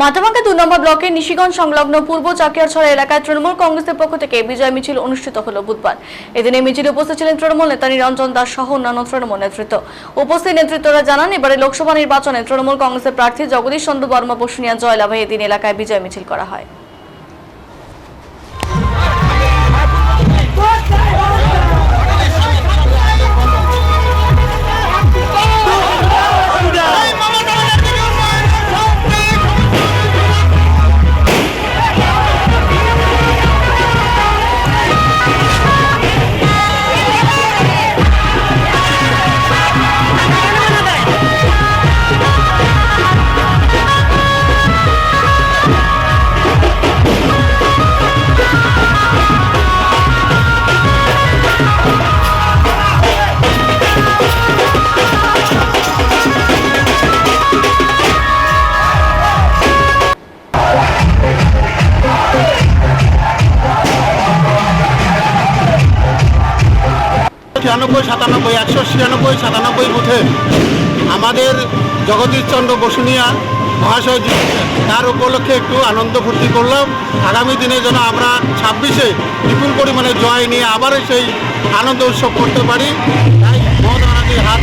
মাথাভাঙ্গা ২ নম্বর ব্লকের নিশিগঞ্জ সংলগ্ন পূর্ব চাকিয়ারছড়া এলাকায় তৃণমূল কংগ্রেসের পক্ষ থেকে বিজয় মিছিল অনুষ্ঠিত হল বুধবার। এদিনে মিছিলে উপস্থিত ছিলেন তৃণমূল নেতা নিরঞ্জন দাস সহ অন্যান্য তৃণমূল নেতৃত্ব। উপস্থিত নেতৃত্বরা জানান, এবারে লোকসভা নির্বাচনে তৃণমূল কংগ্রেসের প্রার্থী জগদীশ চন্দ্র বর্মা বসুনিয়া জয়লাভে এদিন এলাকায় বিজয় মিছিল করা হয়। ছিয়ানব্বই 196 বুথে আমাদের জগদীশ চন্দ্র বসুনিয়া মহাশয় জিতেছেন, তার উপলক্ষে একটু আনন্দ ফুর্তি করলাম। আগামী দিনে যেন আমরা 26-এ বিপুল পরিমাণে জয় নিয়ে আবার সেই আনন্দ উৎসব করতে পারি, তাই মহোদয়কে হাত